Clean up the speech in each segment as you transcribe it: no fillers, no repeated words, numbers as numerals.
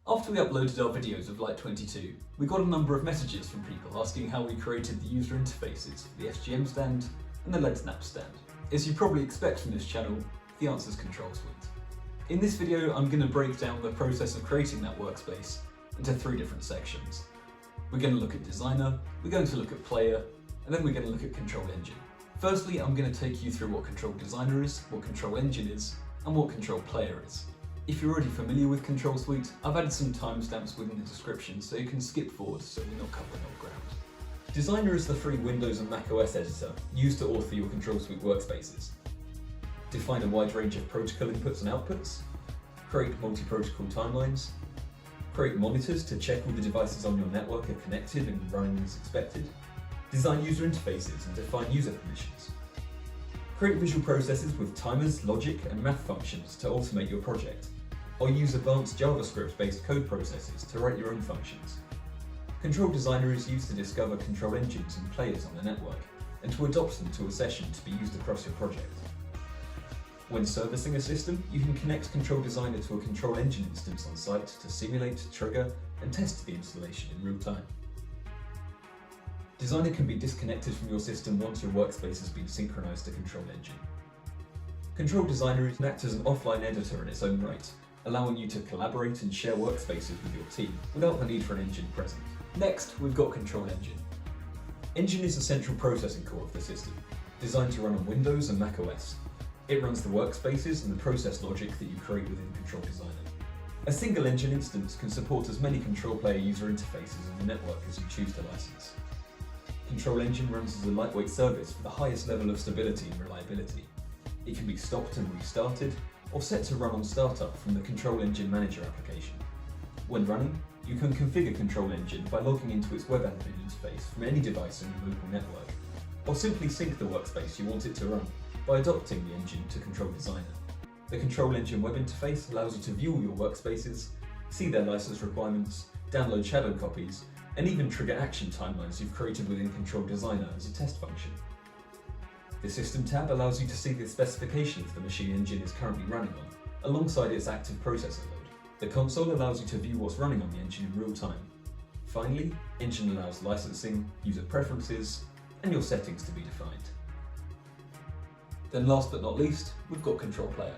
After we uploaded our videos of Light22, we got a number of messages from people asking how we created the user interfaces for the SGM stand and the LEDSnaps stand. As you probably expect from this channel, the answer is Ctrl Suite. In this video, I'm going to break down the process of creating that workspace into 3 different sections. We're going to look at Designer, we're going to look at Player, and then we're going to look at Control Engine. Firstly, I'm going to take you through what Control Designer is, what Control Engine is, and what Control Player is. If you're already familiar with Ctrl Suite, I've added some timestamps within the description so you can skip forward so we're not covering old ground. Designer is the free Windows and macOS editor used to author your Ctrl Suite workspaces. Define a wide range of protocol inputs and outputs, create multi-protocol timelines, create monitors to check all the devices on your network are connected and running as expected, design user interfaces and define user permissions, create visual processes with timers, logic and math functions to automate your project, or use advanced JavaScript-based code processes to write your own functions. Control Designer is used to discover control engines and players on the network, and to adopt them to a session to be used across your project. When servicing a system, you can connect Control Designer to a control engine instance on site to simulate, trigger, and test the installation in real time. Designer can be disconnected from your system once your workspace has been synchronized to Control Engine. Control Designer can act as an offline editor in its own right, allowing you to collaborate and share workspaces with your team without the need for an engine present. Next, we've got Control Engine. Engine is the central processing core of the system, designed to run on Windows and macOS. It runs the workspaces and the process logic that you create within Control Designer. A single engine instance can support as many control player user interfaces in the network as you choose to license. Control Engine runs as a lightweight service for the highest level of stability and reliability. It can be stopped and restarted, or set to run on startup from the Control Engine Manager application. When running, you can configure Control Engine by logging into its web admin interface from any device on your local network, or simply sync the workspace you want it to run by adopting the engine to Control Designer. The Control Engine web interface allows you to view all your workspaces, see their license requirements, download shadow copies, and even trigger action timelines you've created within Control Designer as a test function. The System tab allows you to see the specifications the machine engine is currently running on, alongside its active processor load. The console allows you to view what's running on the engine in real time. Finally, Engine allows licensing, user preferences, and your settings to be defined. Then last but not least, we've got Control Player.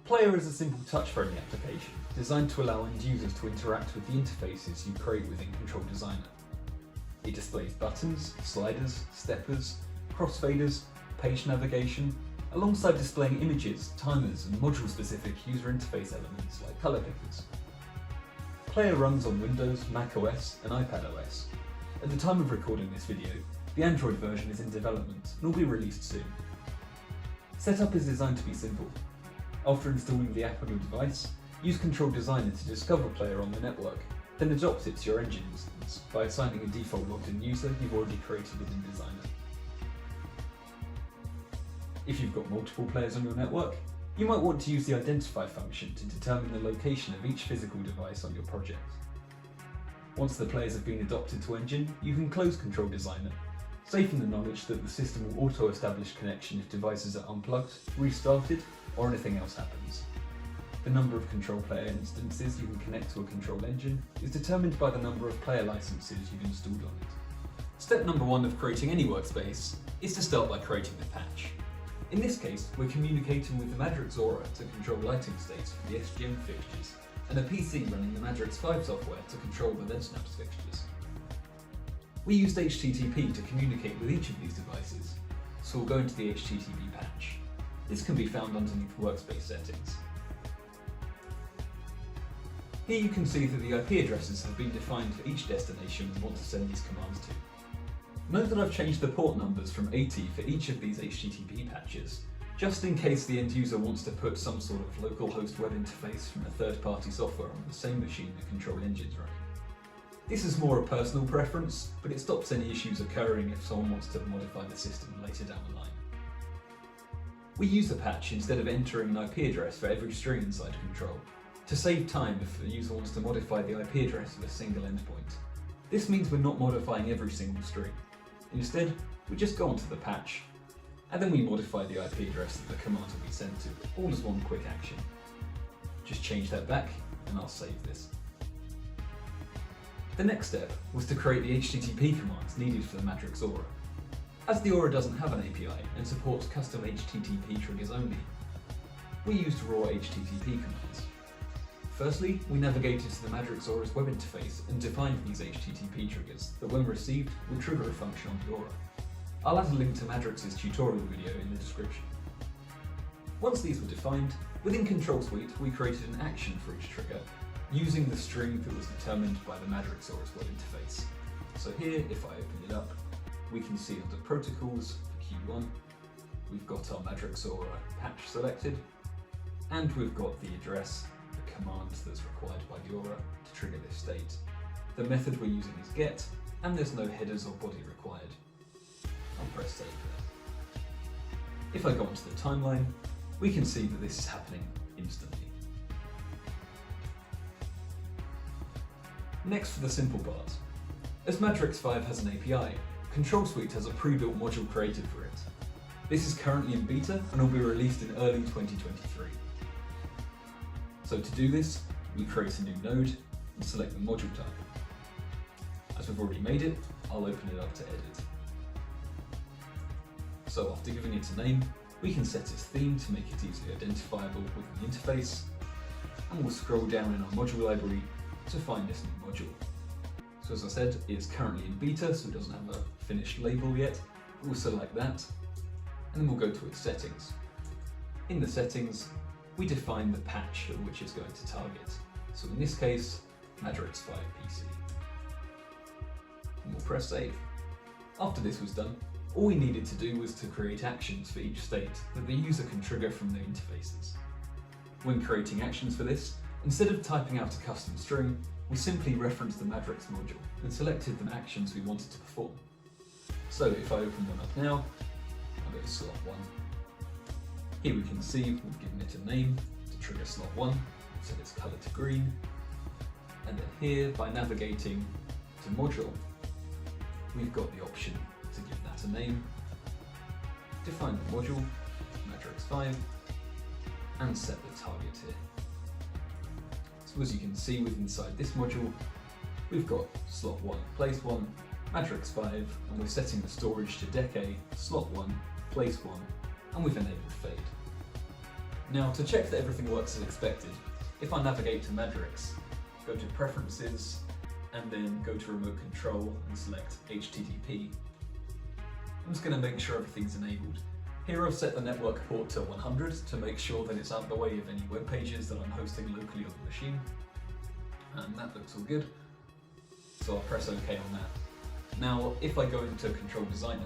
Player is a simple touch-friendly application designed to allow end users to interact with the interfaces you create within Control Designer. It displays buttons, sliders, steppers, crossfaders, page navigation, alongside displaying images, timers, and module-specific user interface elements like color pickers. Player runs on Windows, macOS, and iPadOS. At the time of recording this video, the Android version is in development and will be released soon. Setup is designed to be simple. After installing the app on your device, use Control Designer to discover Player on the network, then adopt it to your engine instance by assigning a default logged-in user you've already created within Designer. If you've got multiple players on your network, you might want to use the Identify function to determine the location of each physical device on your project. Once the players have been adopted to Engine, you can close Control Designer, safe in the knowledge that the system will auto-establish connection if devices are unplugged, restarted, or anything else happens. The number of Control Player instances you can connect to a Control Engine is determined by the number of player licenses you've installed on it. Step number 1 of creating any workspace is to start by creating the patch. In this case, we're communicating with the Madrix Aura to control lighting states for the SGM fixtures, and a PC running the Madrix 5 software to control the LEDSnaps fixtures. We used HTTP to communicate with each of these devices, so we'll go into the HTTP patch. This can be found underneath Workspace Settings. Here you can see that the IP addresses have been defined for each destination we want to send these commands to. Note that I've changed the port numbers from 80 for each of these HTTP patches, just in case the end user wants to put some sort of local host web interface from a third-party software on the same machine the Control Engine's running. This is more a personal preference, but it stops any issues occurring if someone wants to modify the system later down the line. We use a patch instead of entering an IP address for every string inside Control, to save time if the user wants to modify the IP address of a single endpoint. This means we're not modifying every single string. Instead, we just go onto the patch, and then we modify the IP address that the command will be sent to, all as one quick action. just change that back and I'll save this. The next step was to create the HTTP commands needed for the Madrix Aura. As the Aura doesn't have an API and supports custom HTTP triggers only, we used raw HTTP commands. Firstly, we navigated to the Madrix Aura's web interface and defined these HTTP triggers that when received will trigger a function on the Aura. I'll add a link to Madrix's tutorial video in the description. Once these were defined, within Ctrl Suite we created an action for each trigger using the string that was determined by the Madrix Aura's web interface. So here, if I open it up, we can see under Protocols for Q1, we've got our Madrix Aura patch selected, and we've got the address, the command that's required by the Aura to trigger this state. The method we're using is get, and there's no headers or body required. I'll press save there. If I go onto the timeline, we can see that this is happening instantly. Next for the simple part. As Madrix 5 has an API, Ctrl Suite has a pre-built module created for it. This is currently in beta and will be released in early 2023. So to do this, we create a new node and select the module type. As we've already made it, I'll open it up to edit. So after giving it a name, we can set its theme to make it easily identifiable within the interface, and we'll scroll down in our module library to find this new module. So as I said, it's currently in beta, so it doesn't have a finished label yet. We'll select that, and then we'll go to its settings. In the settings, we define the patch at which it's going to target. So in this case, Madrix 5 PC. And we'll press save. After this was done, all we needed to do was to create actions for each state that the user can trigger from their interfaces. When creating actions for this, instead of typing out a custom string, we simply referenced the Madrix module and selected the actions we wanted to perform. So if I open one up now, I'll go to slot 1. Here we can see we've given it a name to trigger slot 1, set its colour to green, and then here by navigating to module, we've got the option to give that a name, define the module, Madrix 5, and set the target here. So as you can see within inside this module, we've got slot 1, place 1, Madrix 5, and we're setting the storage to decay, slot 1, place 1, and we've enabled fade. Now to check that everything works as expected, if I navigate to Madrix, go to Preferences, and then go to Remote Control and select HTTP, I'm just going to make sure everything's enabled. Here I've set the network port to 100 to make sure that it's out of the way of any web pages that I'm hosting locally on the machine. And that looks all good. So I'll press OK on that. Now if I go into Control Designer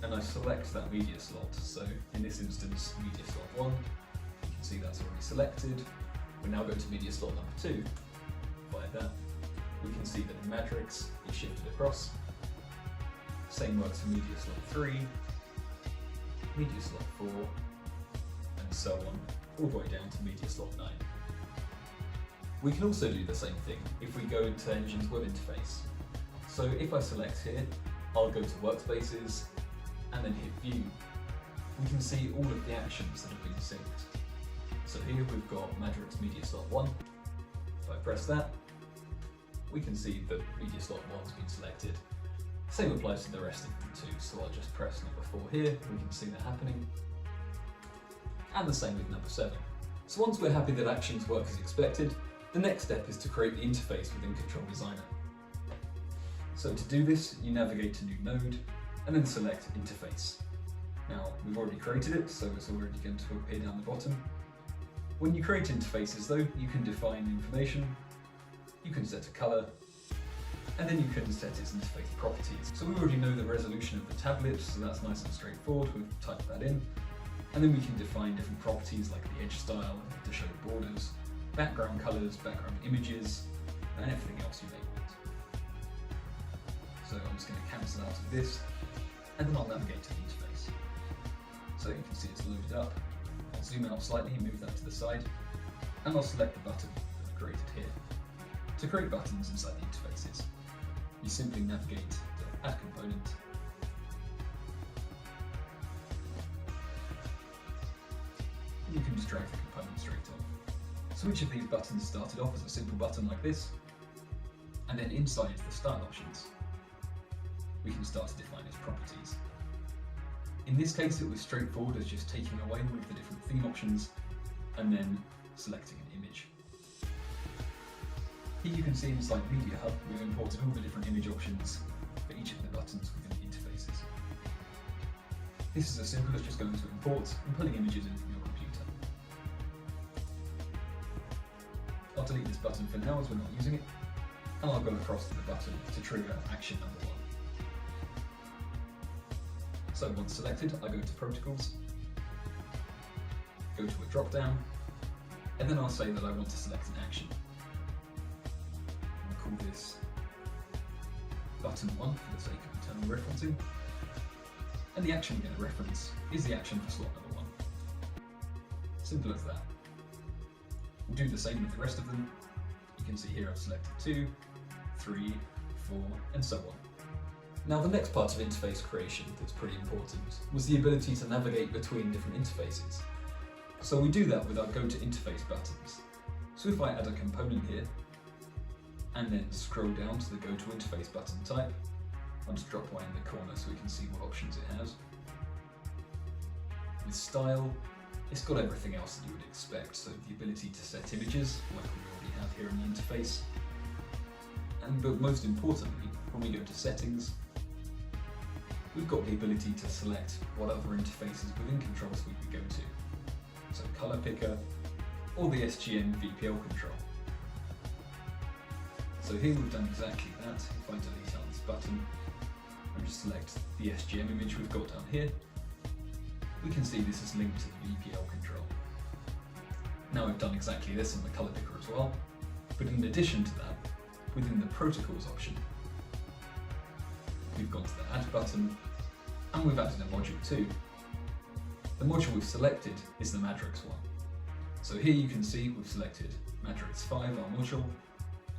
and I select that media slot, so in this instance media slot 1, you can see that's already selected. We now go to media slot number 2. Via that, we can see that in Madrix it's shifted across. Same works for media slot 3, media slot 4, and so on, all the way down to media slot 9. We can also do the same thing if we go into Engine's web interface. So if I select here, I'll go to Workspaces, and then hit View. We can see all of the actions that have been synced. So here we've got Madrix media slot 1. If I press that, we can see that media slot 1's been selected. Same applies to the rest of them too, so I'll just press number 4 here, we can see that happening. And the same with number 7. So once we're happy that actions work as expected, the next step is to create the interface within Control Designer. So to do this, you navigate to New Node, and then select Interface. Now, we've already created it, so it's already going to appear down the bottom. When you create interfaces though, you can define information, you can set a colour, and then you can set its interface properties. So we already know the resolution of the tablet, so that's nice and straightforward, we've typed that in. And then we can define different properties like the edge style, to show borders, background colours, background images, and everything else you may want. So I'm just going to cancel out of this, and then I'll navigate to the interface. So you can see it's loaded up. I'll zoom out slightly, move that to the side, and I'll select the button that I've created here. To create buttons inside the interfaces, you simply navigate to Add Component, you can just drag the component straight on. So So each of these buttons started off as a simple button like this, and then inside the style options, we can start to define its properties. In this case, it was straightforward as just taking away all of the different theme options and then selecting an image. Here you can see inside Media Hub, we've imported all the different image options for each of the buttons within the interfaces. This is as simple as just going to import and pulling images in from your computer. I'll delete this button for now as we're not using it, and I'll go across to the button to trigger action number 1. So once selected, I go to Protocols, go to a drop down, and then I'll say that I want to select an action. I'll call this button 1 for the sake of internal referencing, and the action we're going to reference is the action for slot number 1. Simple as that. We'll do the same with the rest of them. You can see here I've selected 2, 3, 4, and so on. Now the next part of interface creation that's pretty important was the ability to navigate between different interfaces. So we do that with our Go to Interface buttons. So if I add a component here, and then scroll down to the Go to Interface button type, I'll just drop one in the corner so we can see what options it has. With style, it's got everything else that you would expect, so the ability to set images, like we already have here in the interface. But most importantly, when we go to settings, we've got the ability to select what other interfaces within Ctrl Suite we go to. So color picker, or the SGM VPL control. So here we've done exactly that. If I delete out this button and just select the SGM image we've got down here, we can see this is linked to the VPL control. Now we've done exactly this on the color picker as well, but in addition to that, within the Protocols option, we've gone to the Add button, and we've added a module too. The module we've selected is the Madrix one. So here you can see we've selected Madrix 5, our module,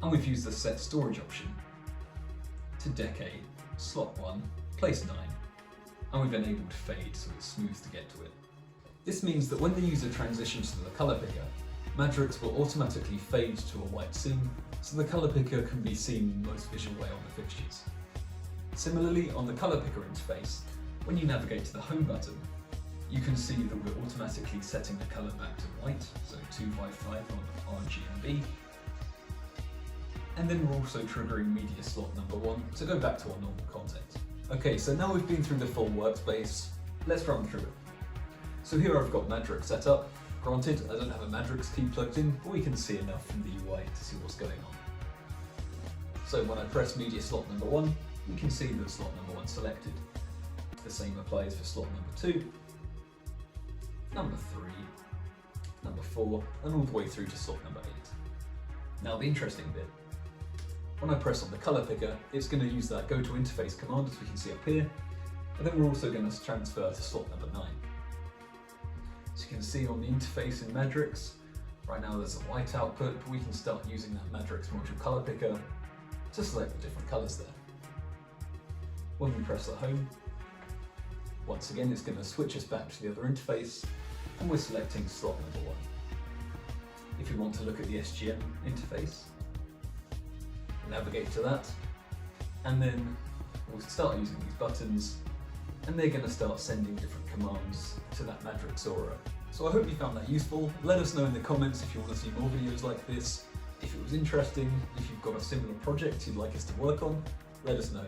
and we've used the Set Storage option to decade slot 1, place 9, and we've enabled fade so it's smooth to get to it. This means that when the user transitions to the color picker, Madrix will automatically fade to a white scene, so the color picker can be seen in the most visual way on the fixtures. Similarly, on the color picker interface, when you navigate to the home button, you can see that we're automatically setting the color back to white, so 255 on RGB. And then we're also triggering media slot number 1 to go back to our normal content. Okay, so now we've been through the full workspace, let's run through it. So here I've got Madrix set up. Granted, I don't have a Madrix key plugged in, but we can see enough from the UI to see what's going on. So when I press media slot number 1, we can see that slot number 1 selected. The same applies for slot number 2, number 3, number 4, and all the way through to slot number 8. Now the interesting bit, when I press on the color picker, it's going to use that go to interface command as we can see up here, and then we're also going to transfer to slot number 9. So you can see on the interface in Madrix, right now there's a white output, but we can start using that Madrix module color picker to select the different colors there. When we press the home, once again it's going to switch us back to the other interface, and we're selecting slot number 1. If you want to look at the SGM interface, navigate to that, and then we'll start using these buttons, and they're going to start sending different commands to that Madrix aura. So I hope you found that useful. Let us know in the comments if you want to see more videos like this. If it was interesting, if you've got a similar project you'd like us to work on, let us know.